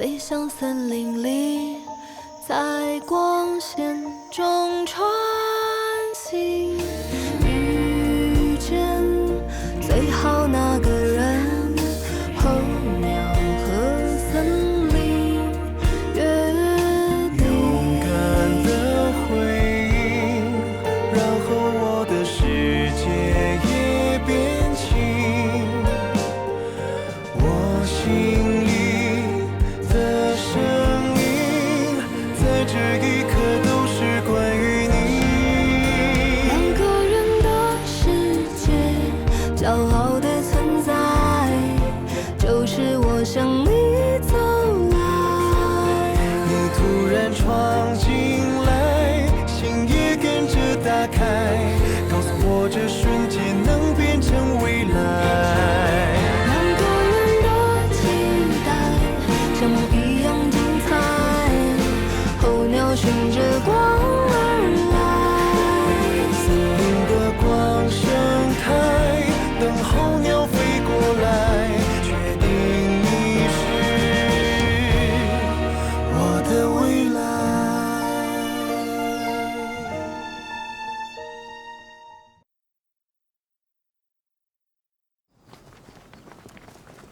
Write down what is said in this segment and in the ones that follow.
飞向森林里，在光线中穿行，遇见最好那个人，候鸟和森林约定。勇敢的回应，然后我的世界也变轻。我心里的声音，在这一刻都是关于你。两个人的世界，骄傲的存在，就是我向你走来。你突然闯进来，心也跟着打开，告诉我这瞬间能变成未来。两个人的期待，像梦一样精彩，候鸟循着光而来。森林的光盛开，等候鸟飞过来，确定你是我的未来。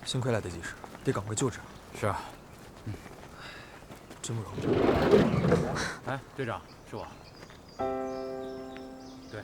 幸亏来得及时，得赶快救治。是啊，真不容易。哎，队长，是我。对。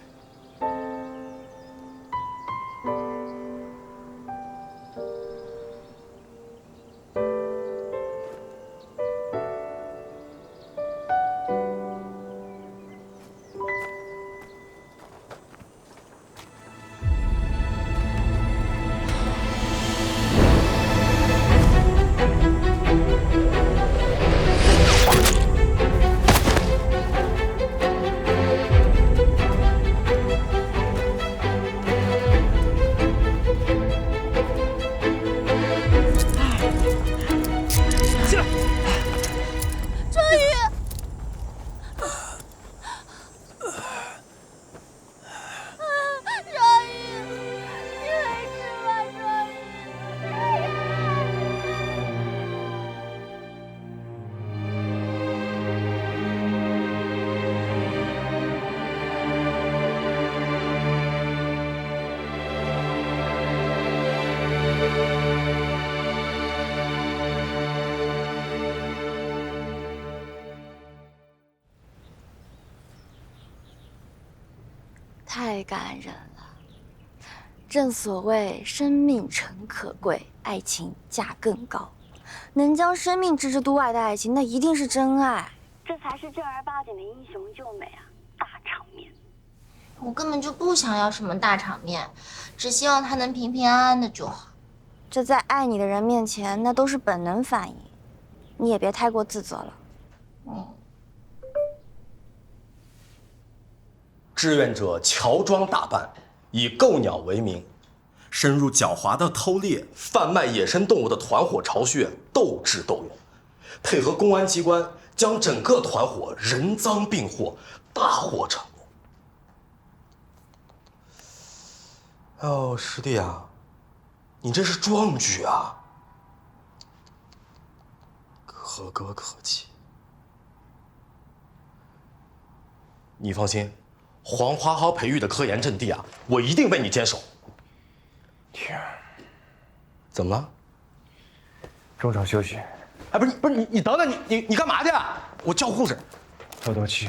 太感人了。正所谓生命诚可贵，爱情价更高。能将生命置之度外的爱情，那一定是真爱。这才是正儿八经的英雄救美啊，大场面。我根本就不想要什么大场面，只希望他能平平安安的就好。这在爱你的人面前，那都是本能反应，你也别太过自责了。志愿者乔装打扮，以购鸟为名，深入狡猾的偷猎、贩卖野生动物的团伙巢穴，斗智斗勇，配合公安机关，将整个团伙人赃并获，大获成功。哦，师弟啊，你这是壮举啊，可歌可泣。你放心。黄花好培育的科研阵地啊，我一定为你坚守。天，怎么了？中场休息。哎，不是你等等，你干嘛去啊？我叫护士。透透气。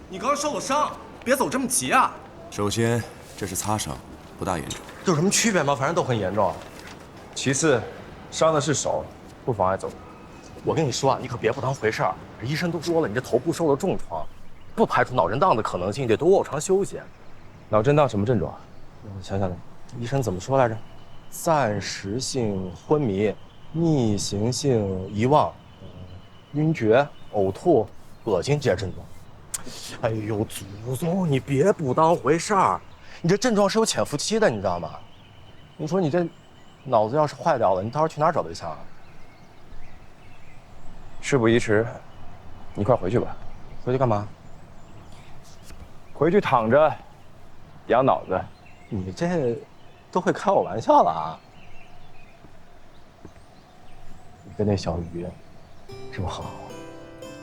你刚刚受了伤，别走这么急啊。首先，这是擦伤，不大严重。有什么区别吗？反正都很严重。其次，伤的是手，不妨碍走路。我跟你说啊，你可别不当回事儿。医生都说了，你这头部受了重创，不排除脑震荡的可能性，得多卧床休息。脑震荡什么症状？想想，医生怎么说来着？暂时性昏迷、逆行性遗忘、晕厥、呕吐、恶心这些症状。哎呦，祖宗，你别不当回事儿，你这症状是有潜伏期的，你知道吗？你说你这脑子要是坏掉了，你到时候去哪儿找对象啊？事不宜迟，你快回去吧。回去干嘛？回去躺着，养脑子。你这都会开我玩笑了啊？跟那小鱼这么和好？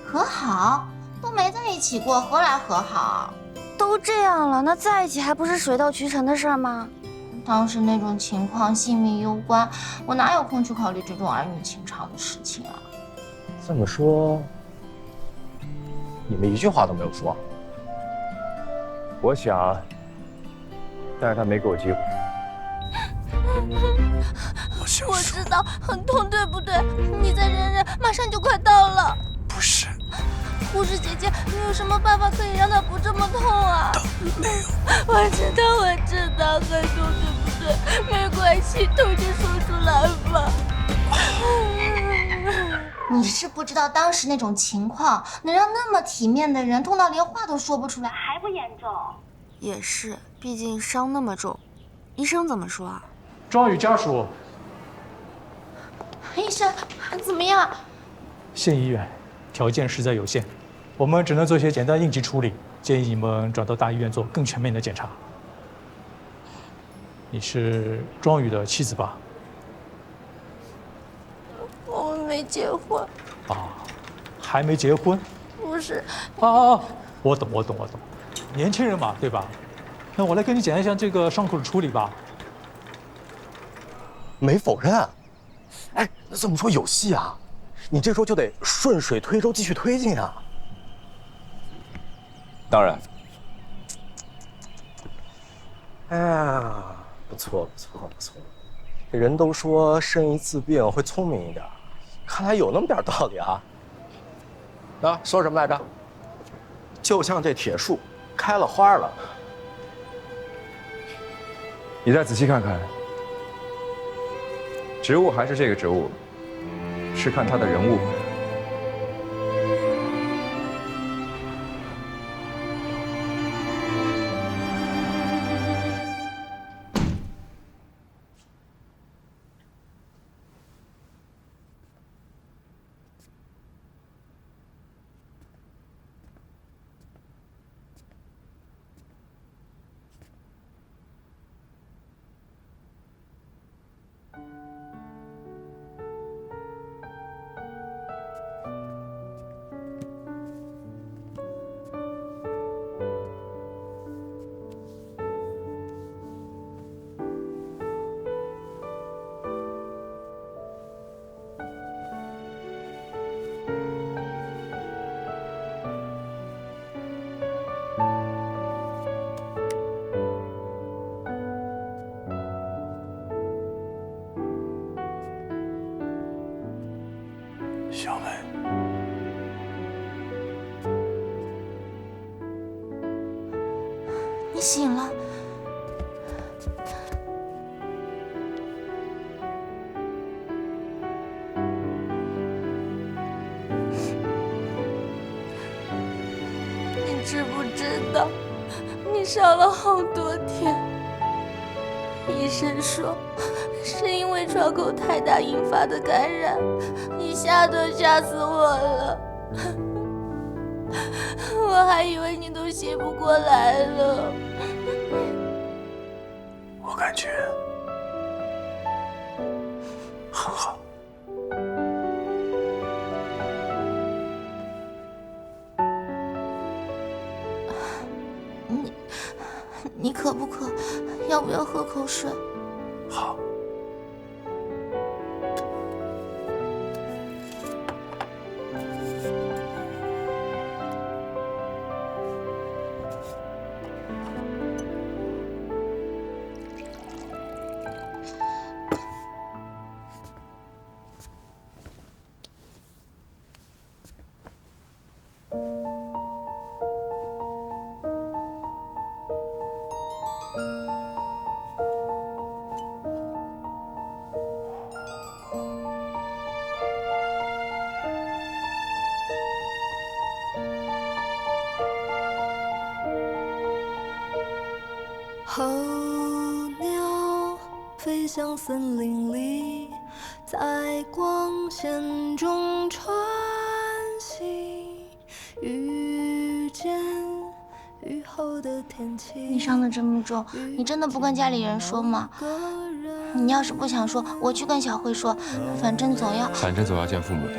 和好？都没在一起过，何来和好？都这样了，那在一起还不是水到渠成的事儿吗？当时那种情况，性命攸关，我哪有空去考虑这种儿女情长的事情啊？这么说，你们一句话都没有说？我想，但是他没给我机会。我知道很痛，对不对？你再忍忍，马上就快到了。不是，护士姐姐，你有什么办法可以让他不这么痛啊？没有。我知道，很痛，对不对？没关系，痛就说出来吧。你是不知道当时那种情况，能让那么体面的人痛到连话都说不出来，还不严重？也是，毕竟伤那么重，医生怎么说啊？庄宇家属，医生怎么样？县医院条件实在有限，我们只能做些简单应急处理，建议你们转到大医院做更全面的检查。你是庄宇的妻子吧？我们没结婚。啊，还没结婚？不是。我懂。年轻人嘛，对吧？那我来跟你讲一下这个伤口的处理吧。没否认。哎，那这么说有戏啊！你这时候就得顺水推舟继续推进啊。当然。哎呀，不错。这人都说生一次病会聪明一点，看来有那么点道理啊。啊，说什么来着？就像这铁树开了花了。你再仔细看看，植物还是这个植物，是看它的人物。小梅，你醒了。你知不知道，你烧了好多天？医生说，是因为创口太大引发的感染，一下都吓死我了。我还以为你都醒不过来了。我感觉很好。你渴不渴？要不要喝口水？好。候鸟飞向森林里，在光线中穿行，遇见雨后的天气。你伤得这么重，你真的不跟家里人说吗？你要是不想说，我去跟小慧说，反正总要见父母的，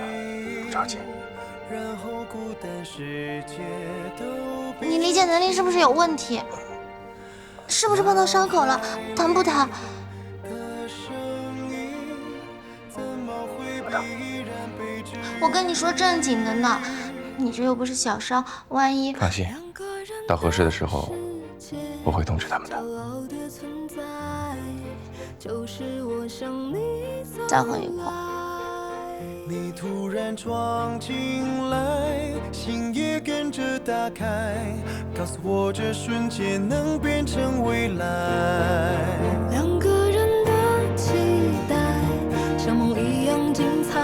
不着急。你理解能力是不是有问题？是不是碰到伤口了？疼不疼？不疼。我跟你说正经的呢，你这又不是小伤，万一……放心，到合适的时候，我会通知他们的。再喝一口。你突然闯进来，心也跟着打开，告诉我这瞬间能变成未来。两个人的期待，像梦一样精彩。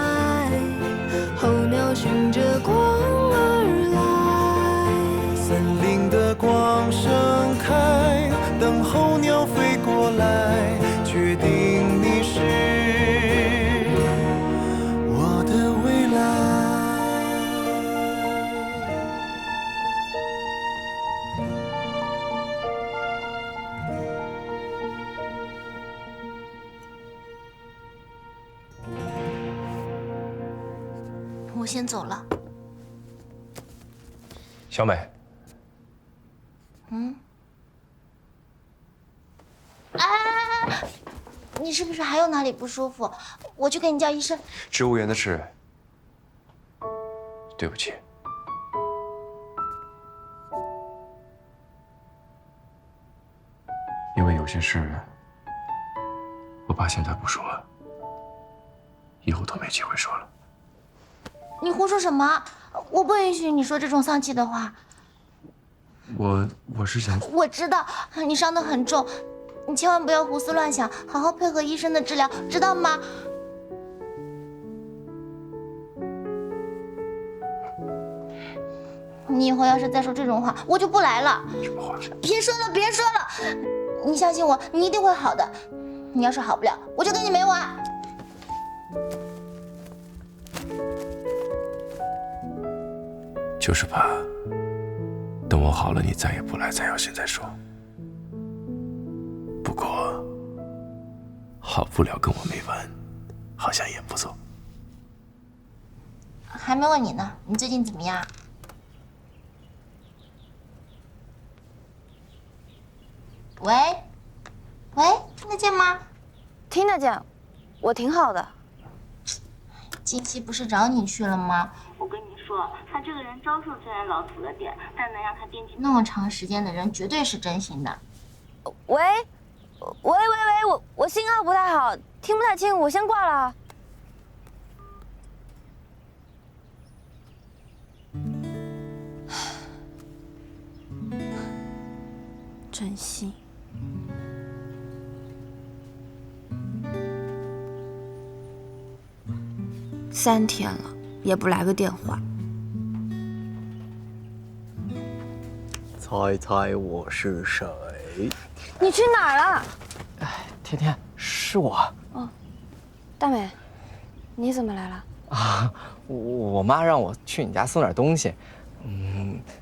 候鸟循着光而来，森林的光盛开，等候鸟飞过来，确定你是。我先走了。小美，哎，你是不是还有哪里不舒服？我去给你叫医生。植物园的事，对不起。因为有些事，我爸现在不说，以后都没机会说了。你胡说什么？我不允许你说这种丧气的话。我是想……我知道你伤得很重，你千万不要胡思乱想，好好配合医生的治疗，知道吗？你以后要是再说这种话，我就不来了。什么话？别说了，别说了，你相信我，你一定会好的。你要是好不了，我就跟你没完。就是怕等我好了，你再也不来，才要现在说。不过好不了跟我没完，好像也不错。还没问你呢，你最近怎么样？喂，喂，听得见吗？听得见，我挺好的。金熙不是找你去了吗？我跟你说，他这个人招数虽然老土了点，但能让他惦记那么长时间的人，绝对是真心的。喂，我信号不太好，听不太清，我先挂了。真心。3天了，也不来个电话。猜猜我是谁？你去哪儿了？哎，天天，是我。哦，大美，你怎么来了？啊，我妈让我去你家送点东西。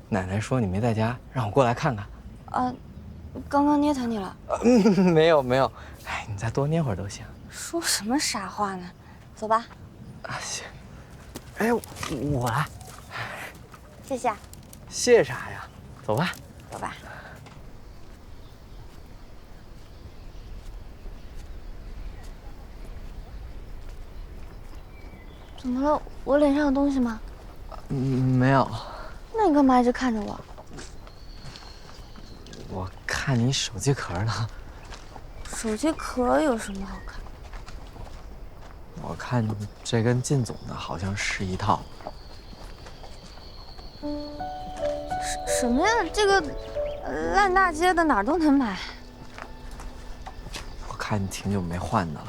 奶奶说你没在家，让我过来看看。刚刚捏疼你了？没有。哎，你再多捏会儿都行。说什么傻话呢？走吧。啊，行。哎，我来。谢谢。谢啥呀？走吧。走吧。怎么了？我脸上有东西吗？没有。那你干嘛一直看着我？我看你手机壳呢。手机壳有什么好看？我看这跟靳总的好像是一套。什么呀？这个烂大街的哪儿都能买。我看你挺久没换的了。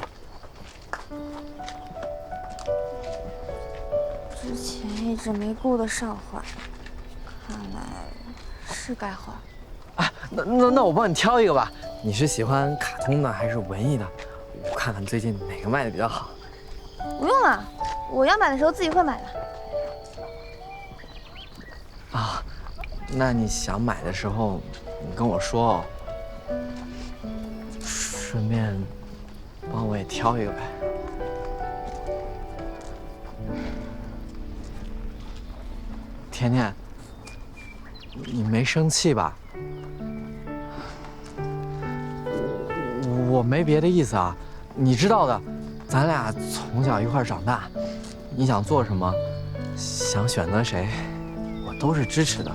之前一直没顾得上换，看来是该换。啊，那我帮你挑一个吧。你是喜欢卡通的还是文艺的？我看看最近哪个卖的比较好。不用了，我要买的时候自己会买的。啊，那你想买的时候，你跟我说哦。顺便帮我也挑一个呗。甜甜，你没生气吧？我没别的意思啊，你知道的，咱俩从小一块长大，你想做什么，想选择谁，我都是支持的。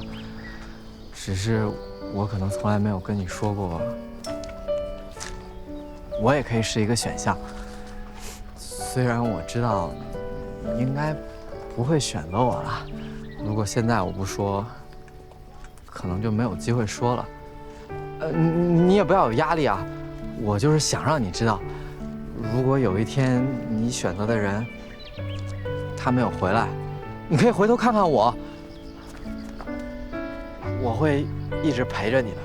只是我可能从来没有跟你说过，我也可以是一个选项。虽然我知道你应该不会选择我了，如果现在我不说，可能就没有机会说了。你也不要有压力啊，我就是想让你知道，如果有一天你选择的人他没有回来，你可以回头看看我，我会一直陪着你的。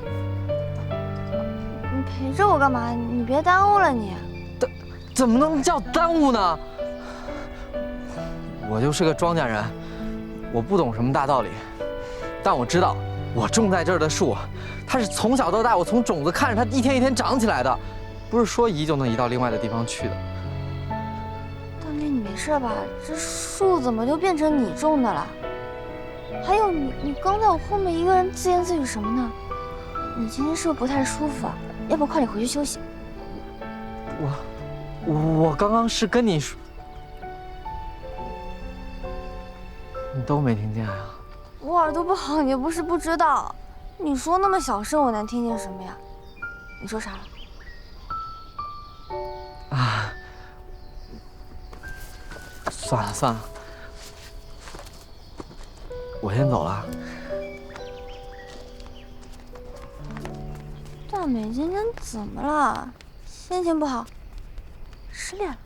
你陪着我干嘛？你别耽误了你。怎么能叫耽误呢？我就是个庄稼人，我不懂什么大道理，但我知道，我种在这儿的树，它是从小到大，我从种子看着它一天一天长起来的，不是说移就能移到另外的地方去的。大妹，你没事吧？这树怎么就变成你种的了？还有你刚在我后面一个人自言自语什么呢？你今天是不是不太舒服啊？要不快点回去休息。我刚刚是跟你说，你都没听见呀？我耳朵不好，你又不是不知道。你说那么小声，我能听见什么呀？你说啥了？啊，算了，我先走了。大美今天怎么了？心情不好？失恋了？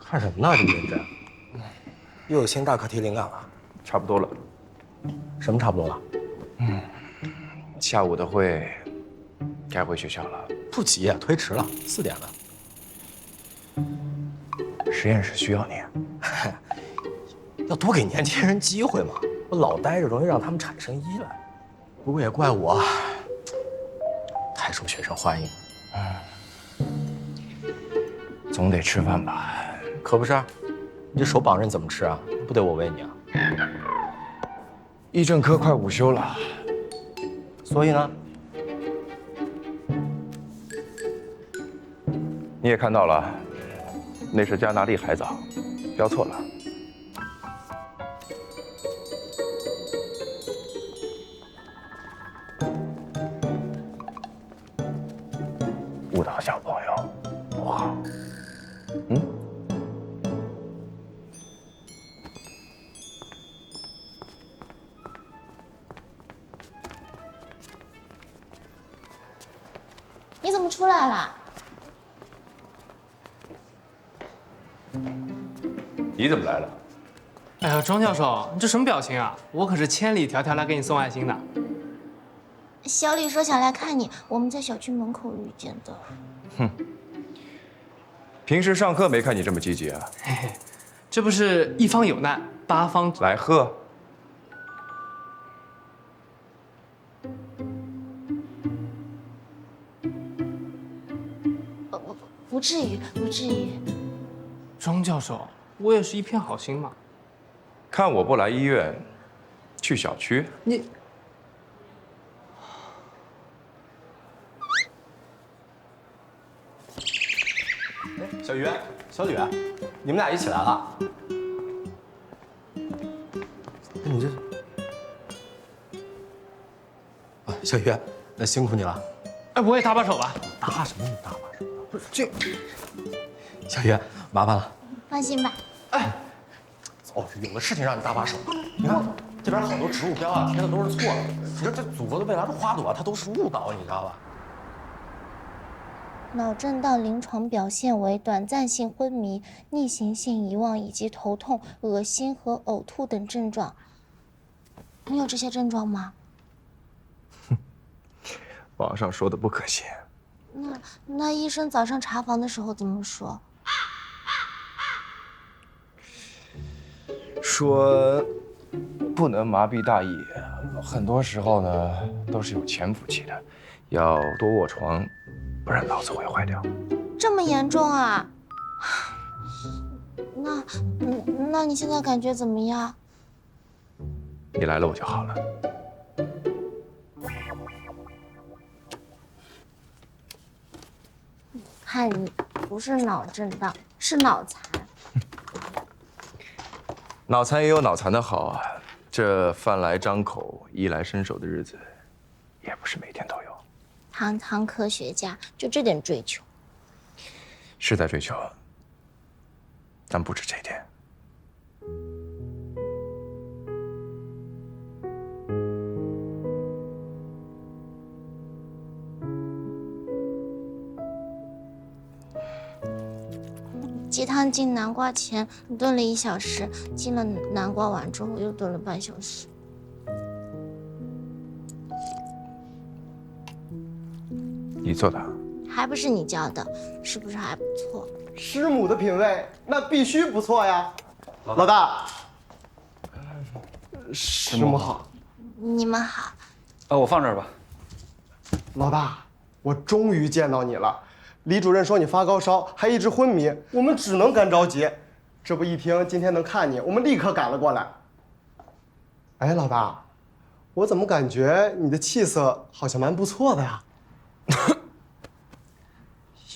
看什么呢？这么认真？又有新大课题灵感了？差不多了。什么差不多了？下午的会该回学校了。不急，推迟了，4点了。实验室需要你，要多给年轻人机会嘛。我老待着容易让他们产生依赖。不过也怪我，太受学生欢迎。总得吃饭吧？可不是，你这手绑着你怎么吃啊？不得我喂你啊？医政科快午休了，所以呢？你也看到了，那是加纳利海藻，标错了。误导小朋友，不好。你怎么出来了？你怎么来了？哎呀，庄教授，你这什么表情啊？我可是千里迢迢来给你送爱心的。小李说想来看你，我们在小区门口遇见的。哼，平时上课没看你这么积极啊。嘿嘿，这不是一方有难，八方来贺。不至于，不至于。庄教授，我也是一片好心嘛。看我不来医院，去小区。你。哎，小鱼、小吕，你们俩一起来了？你这……啊，小鱼，那辛苦你了。哎，我也搭把手吧。搭什么？你搭把手？不是这……小鱼，麻烦了。放心吧。哎，走，有个事情让你搭把手。你看这边好多植物标啊，贴的都是错的。你说这祖国的未来的花朵啊，它都是误导，你知道吧？脑震荡临床表现为短暂性昏迷、逆行性遗忘以及头痛、恶心和呕吐等症状。你有这些症状吗？网上说的不可信。那医生早上查房的时候怎么说？说不能麻痹大意，很多时候呢都是有潜伏期的，要多卧床，不然脑子会坏掉。这么严重啊？那你现在感觉怎么样？你来了我就好了。看你不是脑震荡，是脑残。脑残也有脑残的好啊，这饭来张口、衣来伸手的日子，也不是每天都有。堂堂科学家，就这点追求？是在追求，但不止这一点。鸡汤进南瓜前炖了1小时，进了南瓜碗之后又炖了半小时。你做的？还不是你教的，是不是还不错？师母的品味那必须不错呀，老大。师母好。你们好。我放这儿吧。老大，我终于见到你了。李主任说你发高烧，还一直昏迷，我们只能赶着急。这不一听今天能看你，我们立刻赶了过来。哎，老大，我怎么感觉你的气色好像蛮不错的呀？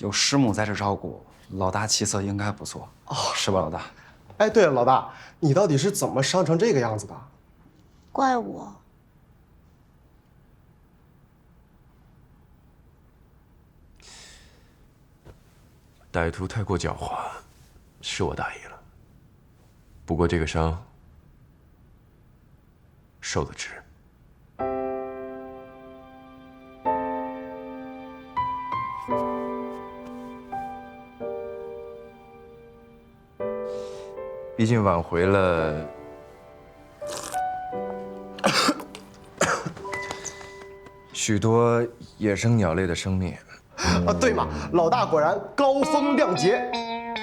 有师母在这照顾，老大气色应该不错哦，是吧，老大？哎，对了，老大，你到底是怎么伤成这个样子的？怪我。歹徒太过狡猾，是我大意了。不过这个伤受得值。毕竟挽回了许多野生鸟类的生命。啊，对嘛，老大果然高风亮节，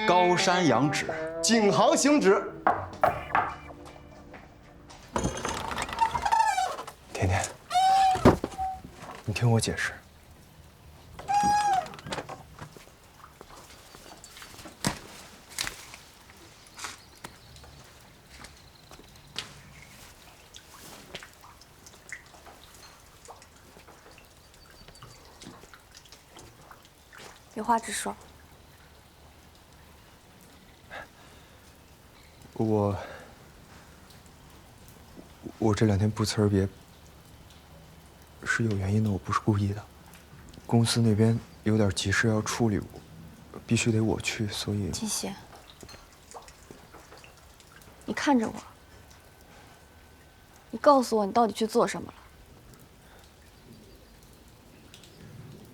高山仰止，景行行止。甜甜，你听我解释。有话直说。我这2天不辞而别，是有原因的，我不是故意的。公司那边有点急事要处理，必须得我去，所以。金熙，你看着我，你告诉我你到底去做什么了？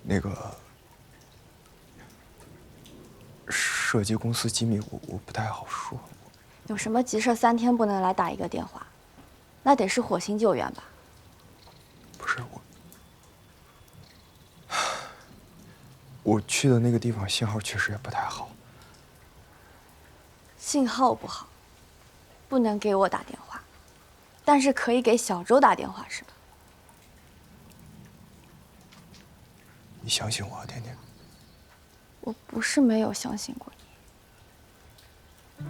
那个。涉及公司机密，我不太好说。有什么急事3天不能来打一个电话？那得是火星救援吧？不是我去的那个地方信号确实也不太好。信号不好，不能给我打电话，但是可以给小周打电话，是吧？你相信我啊，甜甜。我不是没有相信过你，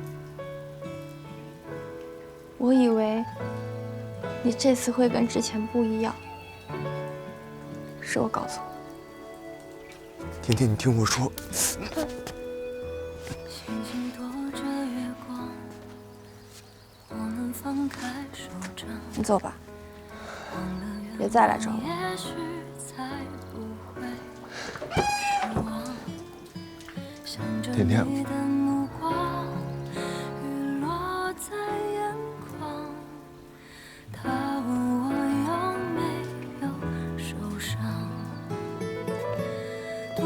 我以为你这次会跟之前不一样，是我搞错。甜甜，你听我说。你走吧，别再来找我。甜甜，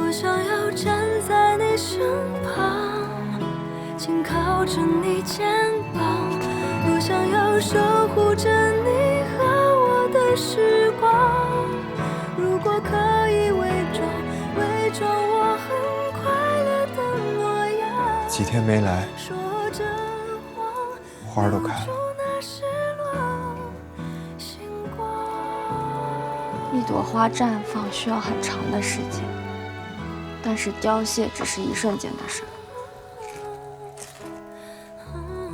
多想要站在你身旁，紧靠着你肩膀，多想要守护着你和我的时光。如果可以伪装我很快乐的模样。几天没来，说着谎，花儿都开了。那失落星光。一朵花绽放需要很长的时间，但是凋谢只是一瞬间的事。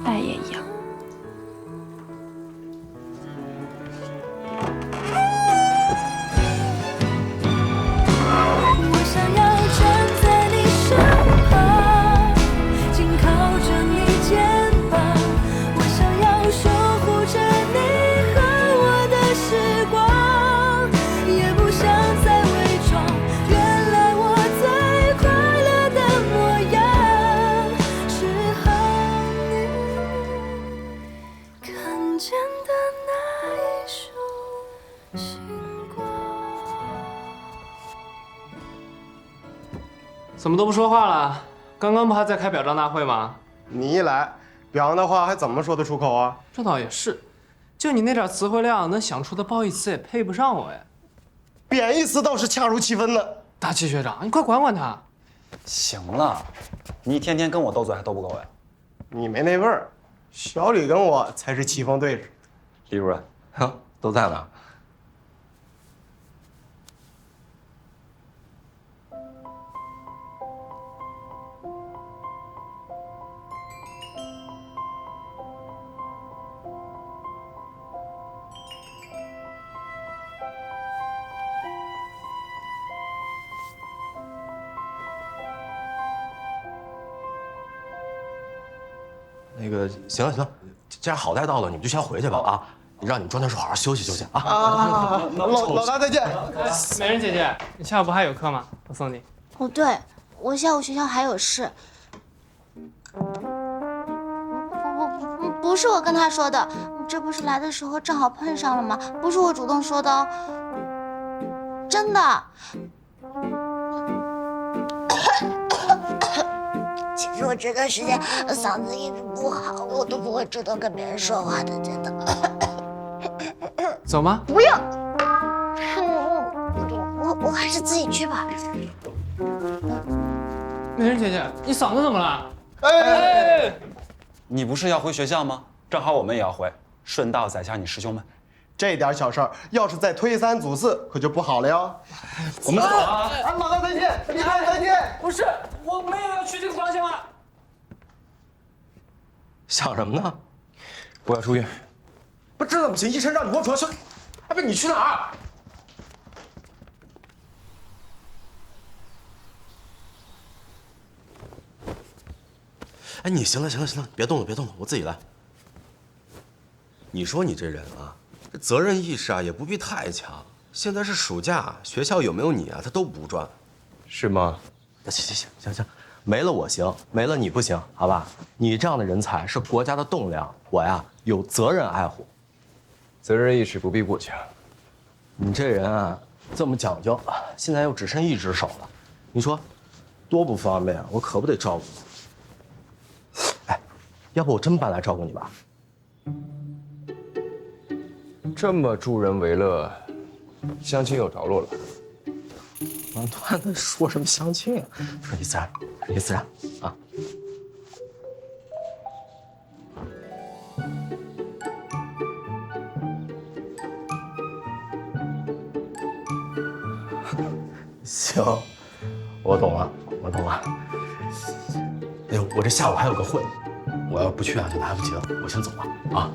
爱也一样。我想要站在你身旁，紧靠着你肩膀。我想要守护着你和我的时光，也不想再伪装。原来我最快乐的模样，是和你看见的那一束星光。怎么都不说话了？刚刚不还在开表彰大会吗？你一来，表扬的话还怎么说得出口啊？这倒也是，就你那点词汇量，能想出的褒义词也配不上我呀。贬义词倒是恰如其分的。大齐学长，你快管管他。行了，你一天天跟我斗嘴还斗不够呀？你没那味儿，小吕跟我才是棋逢对手。李主任，都在呢。那个，行了行了，既然好歹到了，你们就先回去吧啊！让你们庄教授好好休息休息啊！老大再见。美人姐姐，你下午不还有课吗？我送你。哦，对，我下午学校还有事。不是我跟他说的，这不是来的时候正好碰上了吗？不是我主动说的哦，真的。其实我这段时间嗓子一直不好，我都不会主动跟别人说话的，真的。走吗？不要，我还是自己去吧。美人姐姐，你嗓子怎么了？哎，你不是要回学校吗？正好我们也要回，顺道载下你师兄们。这点小事儿，要是再推三阻四，可就不好了哟。我们走啊！老大再见，李大再见。不是，我没有要去这个方向啊。想什么呢？我要出院。不，这怎么行？医生让你卧床休息。哎，不，你去哪儿？哎，你行了行了行了，别动了别动了，我自己来。你说你这人啊，这责任意识啊也不必太强。现在是暑假，学校有没有你啊，他都不转，是吗？行，没了我行，没了你不行，好吧？你这样的人才是国家的栋梁，我呀有责任爱护。责任意识不必过强。你这人啊这么讲究，现在又只剩一只手了，你说多不方便啊！我可不得照顾你。哎，要不我真搬来照顾你吧？这么助人为乐，相亲有着落了。王段子说什么相亲啊？顺其自然，顺其自然啊！行，我懂了，我懂了。哎呦，我这下午还有个会，我要不去啊就来不及了，我先走了啊。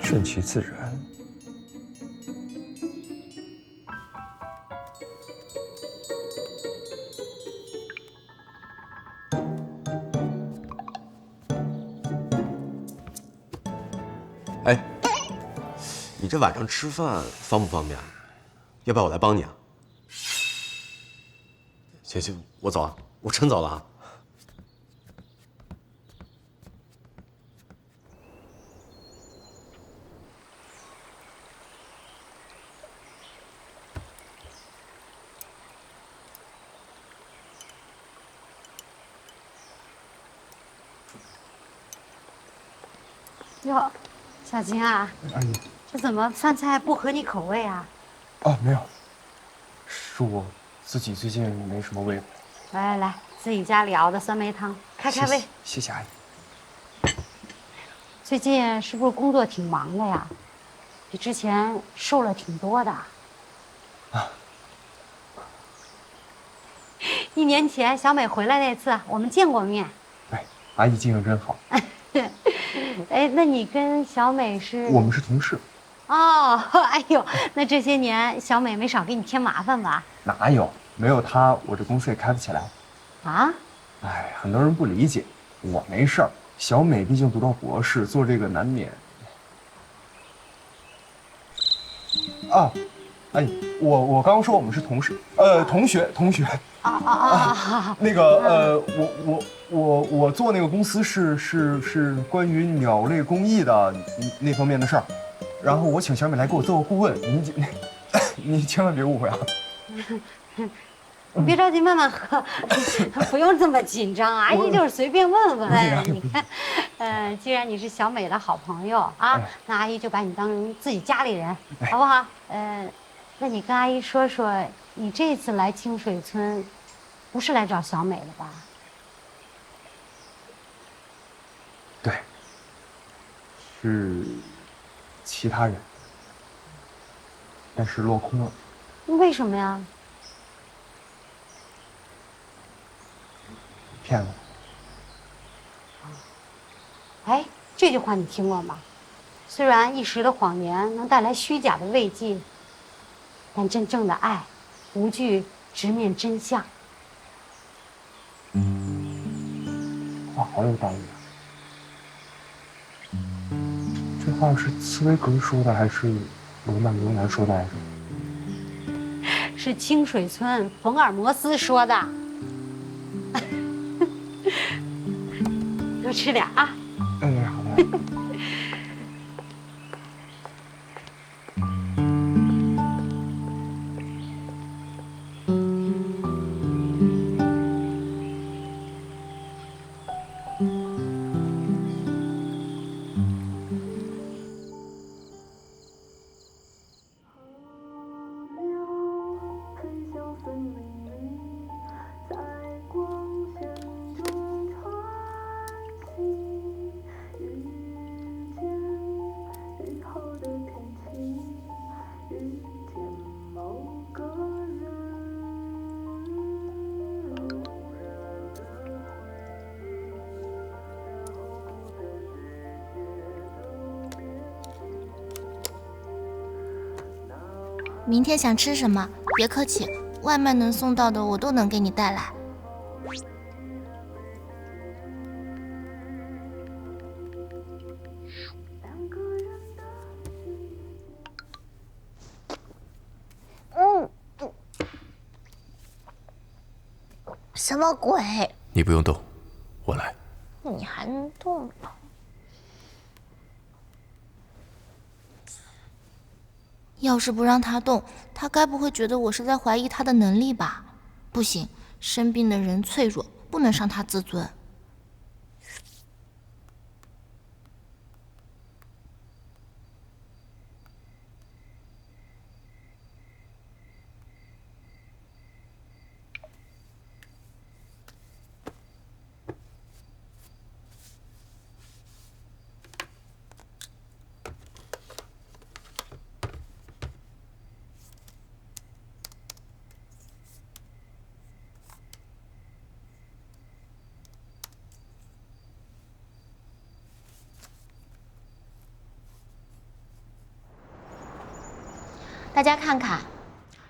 顺其自然。哎，你这晚上吃饭方不方便？要不要我来帮你啊？行，我走啊，我真走了啊。哟，小金啊，阿姨，这怎么饭菜不合你口味啊？哦，没有，是我自己最近没什么胃口。来来来，自己家里熬的酸梅汤，开开胃。谢谢阿姨。最近是不是工作挺忙的呀？比之前瘦了挺多的。1年前小美回来那次，我们见过面。对，阿姨记性真好。哎，那你跟小美是？我们是同事。哦，哎呦，那这些年小美没少给你添麻烦吧？哪有？没有她，我这公司也开不起来。啊？哎，很多人不理解，我没事儿。小美毕竟读到博士，做这个难免。啊，哎，我刚刚说我们是同事，同学。那个我做那个公司是关于鸟类公益的那方面的事儿，然后我请小美来给我做个顾问，你千万别误会啊。你别着急，慢慢喝，不用这么紧张。阿姨就是随便问问。哎，你看，既然你是小美的好朋友啊，那阿姨就把你当成自己家里人，好不好？那你跟阿姨说说，你这次来清水村，不是来找小美的吧？对，是其他人，但是落空了。为什么呀？骗了。哎，这句话你听过吗？虽然一时的谎言能带来虚假的慰藉，但真正的爱，无惧直面真相。话好有道理啊！这话是茨威格说的，还是罗曼·罗兰说的来着？是清水村福尔摩斯说的。多吃点啊！好的。明天想吃什么？别客气，外卖能送到的我都能给你带来。什么鬼？你不用动，我来。你还能动了？要是不让他动，他该不会觉得我是在怀疑他的能力吧？不行，生病的人脆弱，不能伤他自尊。大家看看，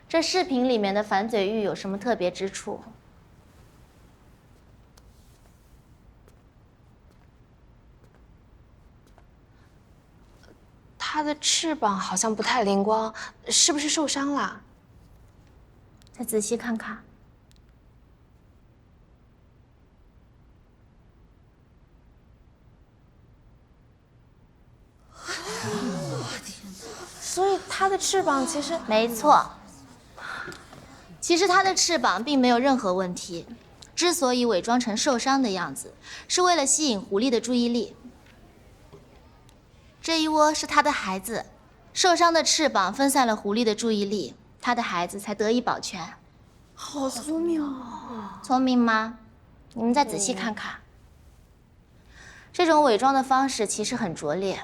这视频里面的反嘴玉有什么特别之处？它的翅膀好像不太灵光，是不是受伤了？再仔细看看。所以它的翅膀其实……没错，其实它的翅膀并没有任何问题。之所以伪装成受伤的样子，是为了吸引狐狸的注意力。这一窝是他的孩子，受伤的翅膀分散了狐狸的注意力，他的孩子才得以保全。好聪明哦！聪明吗？你们再仔细看看，这种伪装的方式其实很拙劣。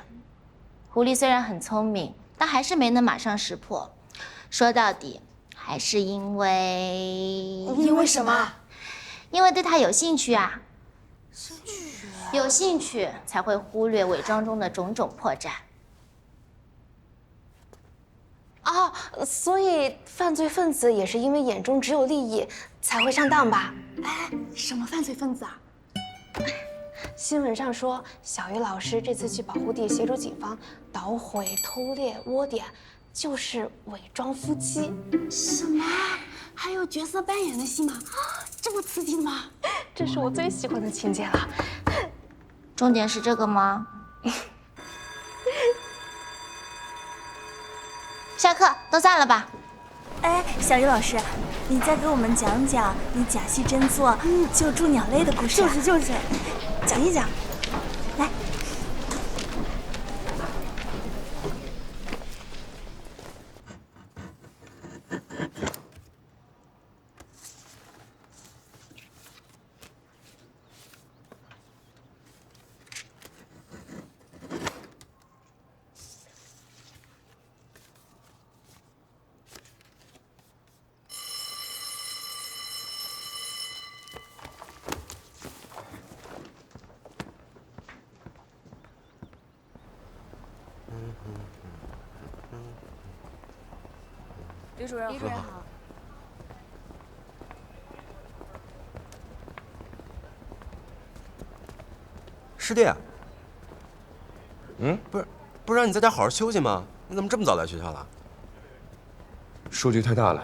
狐狸虽然很聪明，但还是没能马上识破。说到底，还是因为什么？因为对他有兴趣啊。有兴趣才会忽略伪装中的种种破绽。哦，所以犯罪分子也是因为眼中只有利益才会上当吧？哎，什么犯罪分子啊？新闻上说，小鱼老师这次去保护地协助警方捣毁、偷猎窝点，就是伪装夫妻。什么？还有角色扮演的戏码？这么刺激的吗？这是我最喜欢的情节了。重点是这个吗？下课都散了吧。哎，小鱼老师，你再给我们讲讲你假戏真做救助鸟类的故事。就是，讲一讲。来。李主任好。师弟，不是让你在家好好休息吗？你怎么这么早来学校了？数据太大了，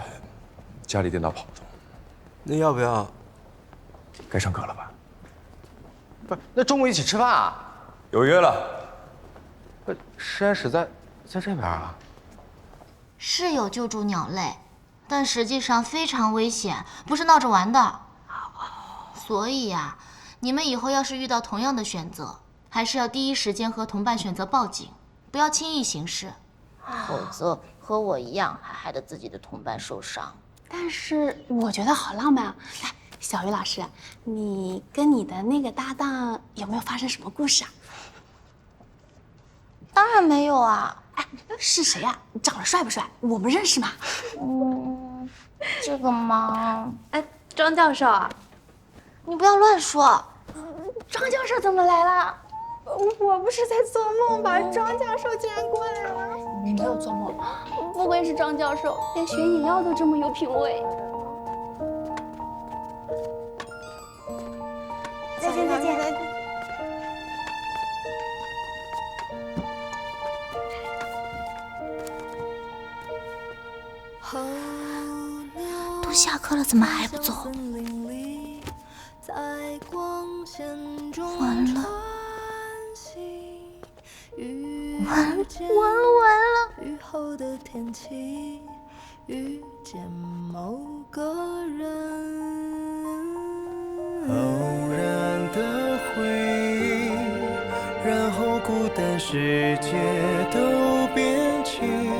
家里电脑跑不动。那要不要？该上课了吧？不是，那中午一起吃饭啊？有约了。不，实验室在这边啊。是有救助鸟类，但实际上非常危险，不是闹着玩的。所以呀，你们以后要是遇到同样的选择，还是要第一时间和同伴选择报警，不要轻易行事，否则和我一样还害得自己的同伴受伤。但是我觉得好浪漫啊！来，小鱼老师，你跟你的那个搭档有没有发生什么故事啊？当然没有啊！哎，是谁呀？长得帅不帅？我们认识吗？这个嘛……哎，庄教授，你不要乱说。庄教授怎么来了？我不是在做梦吧？庄教授竟然过来了！你没有做梦，不愧是庄教授，连选饮料都这么有品味。再见。都下课了，怎么还不走？完了，完了！雨后的天气，遇见某个人，偶然的回忆，然后孤单世界都变轻。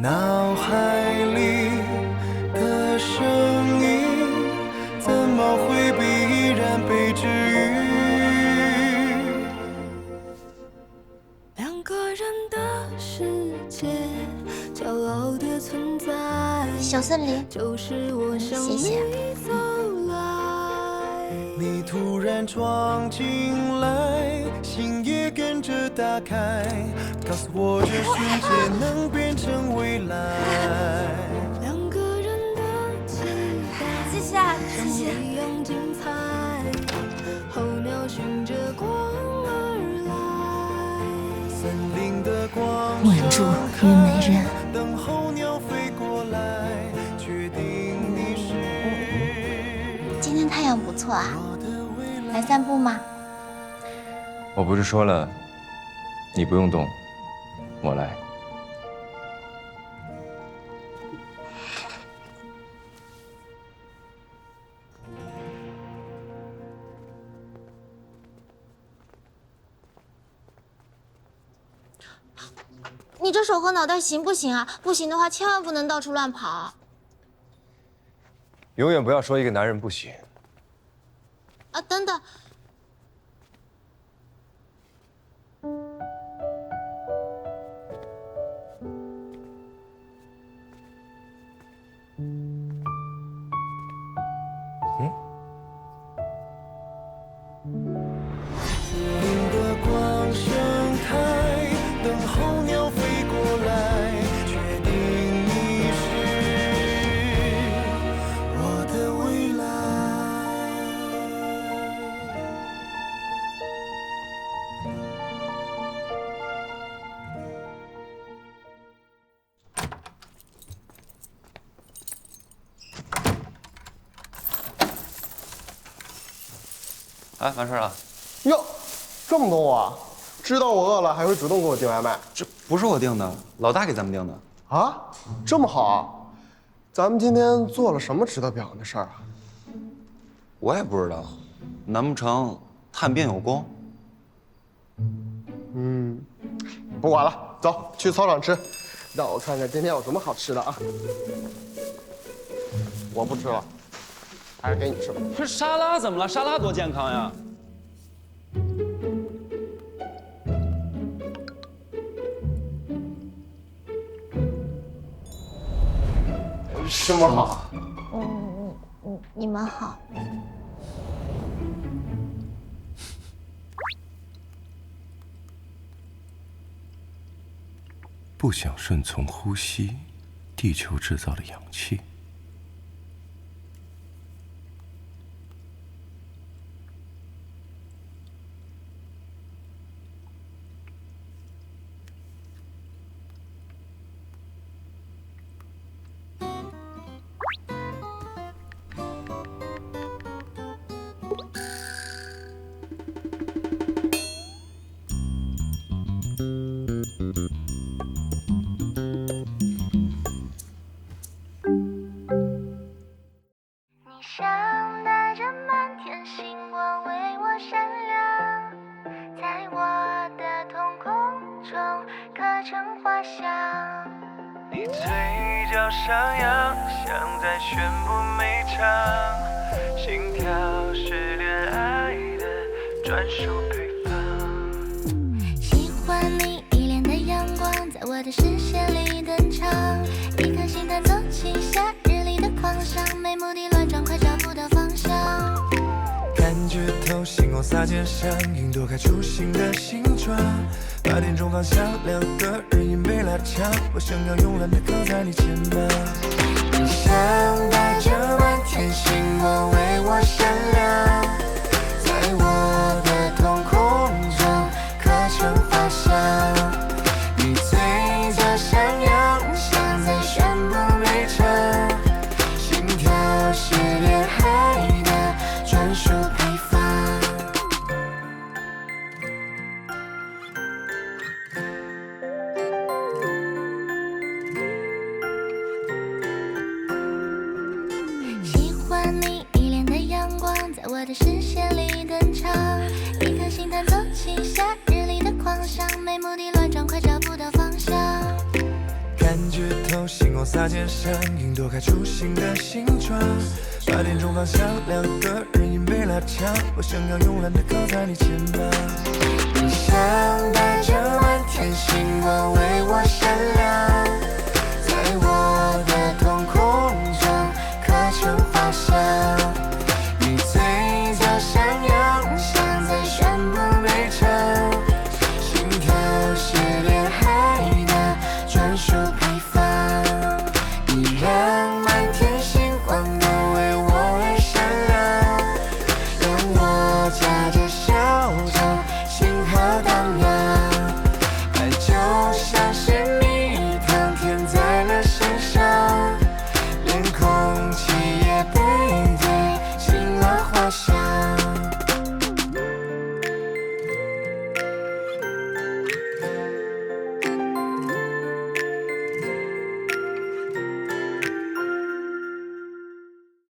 脑海里的声音，怎么会必然被治愈？两个人的世界，骄傲的存在。小森林，就是我向谢。你走来。你突然闯进来，心也跟着打开，告诉我这瞬间能变成未来。两个人的期待，谢谢。一样精彩。候鸟循着光而来，森林的光稳住，虞美人。等候鸟飞过来，确定你是。今天太阳不错啊，来散步吗？我不是说了，你不用动，我来。你这手和脑袋行不行啊？不行的话，千万不能到处乱跑。永远不要说一个男人不行。啊，等等。哎，完事了。哟，这么多啊！知道我饿了还会主动给我订外卖？这不是我订的，老大给咱们订的。啊，这么好啊！咱们今天做了什么值得表扬的事儿啊？我也不知道，难不成探病有功？不管了，走去操场吃，让我看看今天有什么好吃的啊！我不吃了，还是给你吃吧。这沙拉怎么了？沙拉多健康呀！师母好。你们好。不想顺从呼吸，地球制造了氧气。上扬，像在宣布每场心跳是恋爱的专属配方。喜欢你一脸的阳光，在我的视线里登场，一颗心弹奏起夏日里的狂想，没目的乱转，快找不到方向。感觉透，星光洒肩上，云朵开出新的形状。8点钟方向，两个人影被拉长，我想要慵懒地靠在你肩膀。你像带着满天星光为我闪亮，在我的瞳孔中刻成发香。你嘴角上扬，像在宣布每场心跳是恋爱的专属配方。在我的视线里登场，一颗心弹奏起夏日里的狂想，没目的乱转，快找不到方向。感觉透，星光洒肩上，云朵开出新的形状。8点钟方向，两个人影被拉长，我想要慵懒地靠在你肩膀。你像